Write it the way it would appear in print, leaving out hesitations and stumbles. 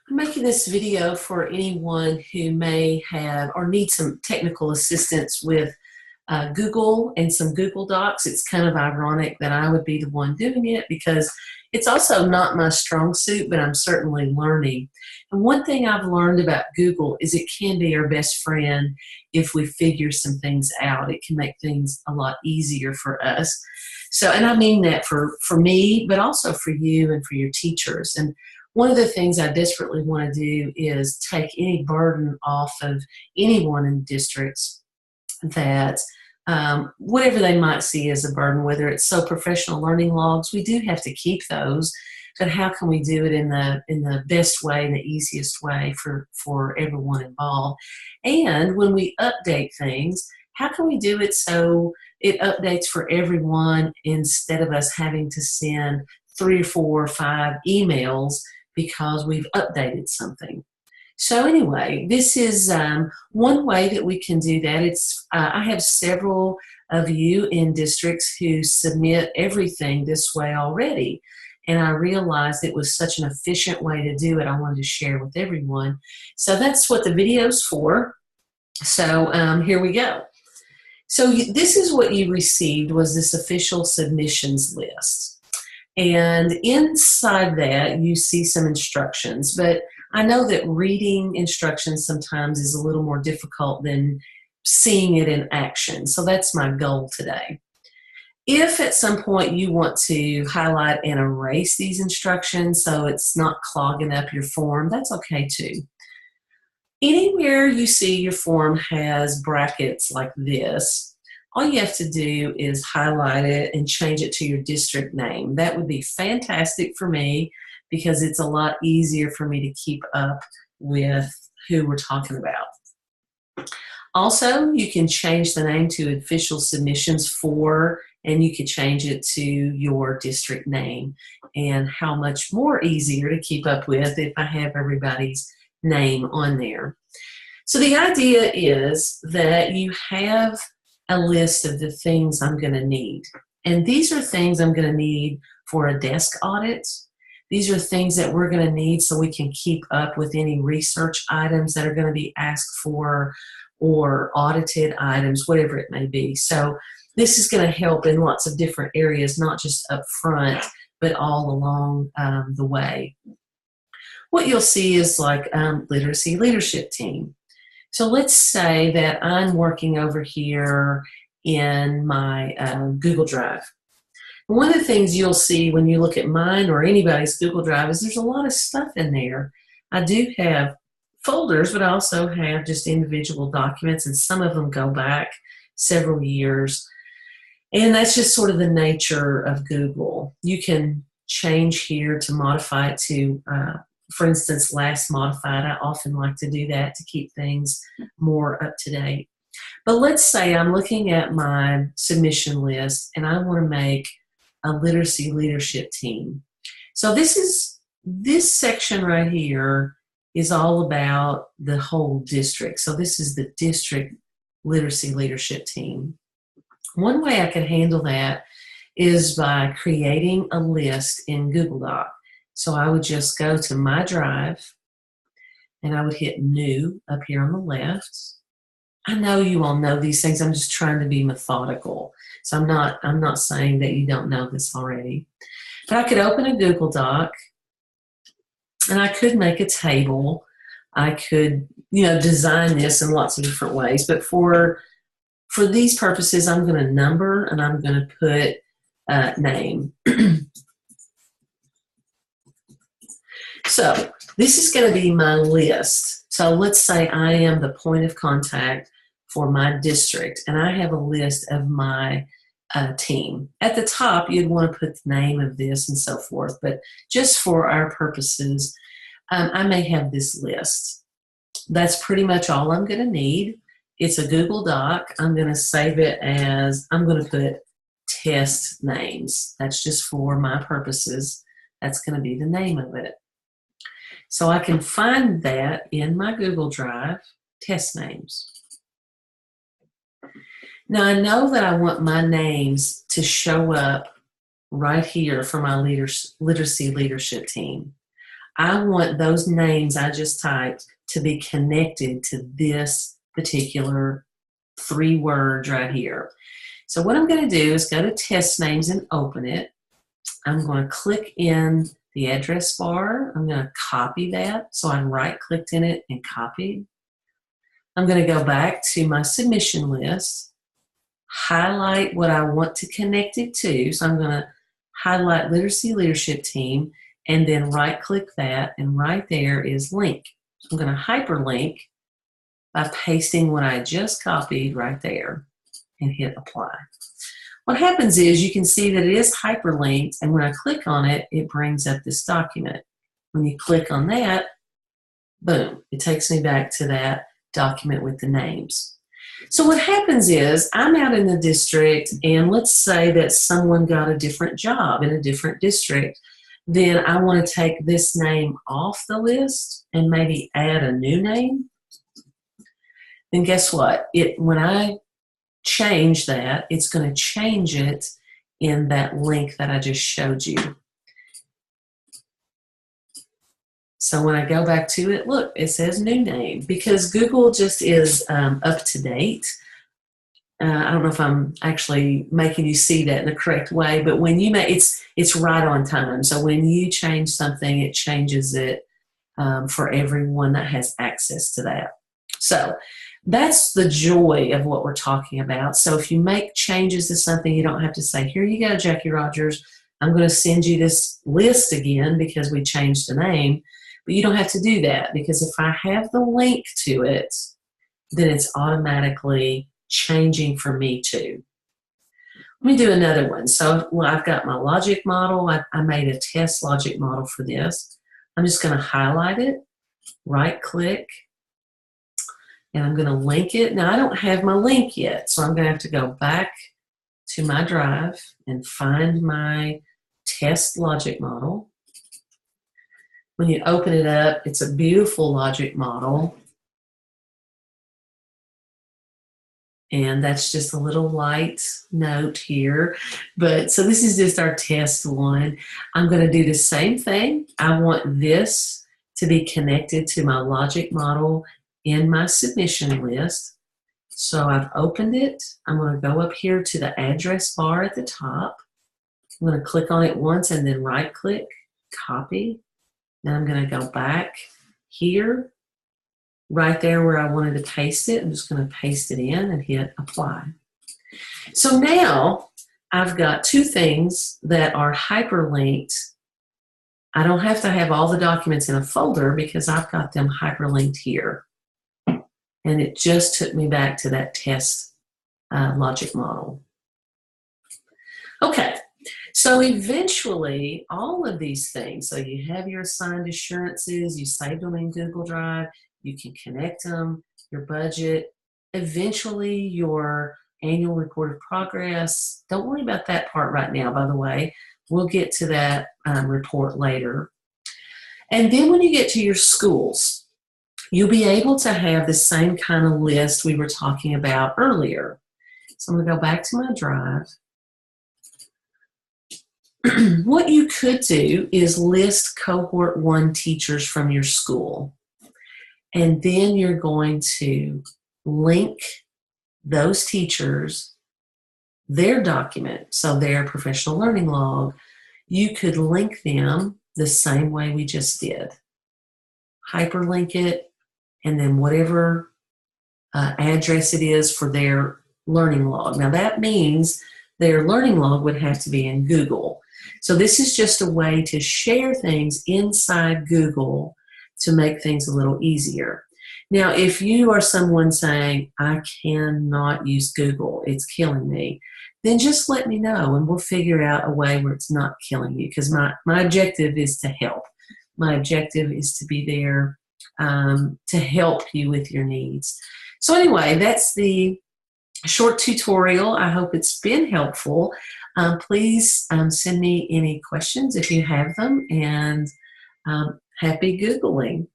I'm making this video for anyone who may have or need some technical assistance with Google and some Google Docs. It's kind of ironic that I would be the one doing it because it's also not my strong suit, but I'm certainly learning. And one thing I've learned about Google is it can be our best friend if we figure some things out. It can make things a lot easier for us. So, and I mean that for me, but also for you and for your teachers. And one of the things I desperately want to do is take any burden off of anyone in districts that whatever they might see as a burden, whether it's professional learning logs, we do have to keep those, but how can we do it in the best way and the easiest way for everyone involved? And when we update things, how can we do it so it updates for everyone instead of us having to send 3 or 4 or 5 emails because we've updated something? So anyway, this is one way that we can do that. I have several of you in districts who submit everything this way already, and I realized it was such an efficient way to do it. I wanted to share with everyone. So that's what the video's for. So here we go. So this is what you received, was this official submissions list. And inside that, you see some instructions, but I know that reading instructions sometimes is a little more difficult than seeing it in action. So that's my goal today. If at some point you want to highlight and erase these instructions so it's not clogging up your form, that's okay too. Anywhere you see your form has brackets like this, all you have to do is highlight it and change it to your district name. That would be fantastic for me because it's a lot easier for me to keep up with who we're talking about. Also, you can change the name to official submissions for, and you could change it to your district name. And how much more easier to keep up with if I have everybody's name on there. So the idea is that you have a list of the things I'm going to need. And these are things I'm going to need for a desk audit. These are things that we're going to need so we can keep up with any research items that are going to be asked for or audited items, whatever it may be. So this is going to help in lots of different areas, not just up front, but all along the way. What you'll see is like literacy leadership team. So let's say that I'm working over here in my Google Drive. One of the things you'll see when you look at mine or anybody's Google Drive is there's a lot of stuff in there. I do have folders, but I also have just individual documents, and some of them go back several years. And that's just sort of the nature of Google. You can change here to modify it to, for instance, last modified. I often like to do that to keep things more up to date. But let's say I'm looking at my submission list and I want to make a literacy leadership team. So this section right here is all about the whole district. So this is the district literacy leadership team. One way I could handle that is by creating a list in Google Doc. So I would just go to my drive and I would hit new up here on the left. I know you all know these things. I'm just trying to be methodical. So I'm not saying that you don't know this already. But I could open a Google Doc and I could make a table. I could, design this in lots of different ways. But for these purposes, I'm going to number and I'm going to put name. So this is going to be my list. So let's say I am the point of contact for my district, and I have a list of my team. At the top, you'd want to put the name of this and so forth, but just for our purposes, I may have this list. That's pretty much all I'm going to need. It's a Google Doc. I'm going to save it as, I'm going to put test names. That's just for my purposes. That's going to be the name of it. So I can find that in my Google Drive, test names. Now I know that I want my names to show up right here for my literacy leadership team. I want those names I just typed to be connected to this particular 3 words right here. So what I'm going to do is go to test names and open it. I'm going to click in the address bar. I'm going to copy that. So I right-clicked in it and copied. I'm going to go back to my submission list, highlight what I want to connect it to. So I'm going to highlight Literacy Leadership Team and then right-click that, and right there is link. So I'm going to hyperlink by pasting what I just copied right there and hit apply. What happens is you can see that it is hyperlinked, and when I click on it, it brings up this document. When you click on that, boom, it takes me back to that document with the names. So what happens is I'm out in the district, and let's say that someone got a different job in a different district. Then I want to take this name off the list and maybe add a new name. Then guess what? When I change that, it's going to change it in that link that I just showed you. So when I go back to it, look, it says new name, because Google just is up to date. I don't know if I'm actually making you see that in the correct way, but when you make it's right on time. So when you change something, it changes it for everyone that has access to that. So that's the joy of what we're talking about. So if you make changes to something, you don't have to say, here you go, Jackie Rogers, I'm going to send you this list again because we changed the name. But you don't have to do that, because if I have the link to it, then it's automatically changing for me too. Let me do another one. So I've got my logic model. I made a test logic model for this. I'm just going to highlight it, right click, and I'm going to link it. Now I don't have my link yet, so I'm going to have to go back to my drive and find my test logic model. When you open it up, it's a beautiful logic model. And that's just a little light note here. But so this is just our test one. I'm going to do the same thing. I want this to be connected to my logic model in my submission list. So I've opened it. I'm going to go up here to the address bar at the top. I'm going to click on it once and then right click, copy. Now I'm going to go back here, right there where I wanted to paste it. I'm just going to paste it in and hit apply. So now I've got 2 things that are hyperlinked. I don't have to have all the documents in a folder because I've got them hyperlinked here. And it just took me back to that test logic model. Okay. So eventually, all of these things, so you have your assigned assurances, you saved them in Google Drive, you can connect them, your budget, eventually your annual report of progress. Don't worry about that part right now, by the way. We'll get to that report later. And then when you get to your schools, you'll be able to have the same kind of list we were talking about earlier. So I'm going to go back to my drive. What you could do is list cohort 1 teachers from your school. And then you're going to link those teachers, their document, so their professional learning log. You could link them the same way we just did. Hyperlink it, and then whatever address it is for their learning log. Now that means their learning log would have to be in Google. So this is just a way to share things inside Google to make things a little easier. Now, if you are someone saying, I cannot use Google, it's killing me, then just let me know and we'll figure out a way where it's not killing you, because my objective is to help. My objective is to be there to help you with your needs. So anyway, that's the short tutorial. I hope it's been helpful. Please send me any questions if you have them, and happy Googling.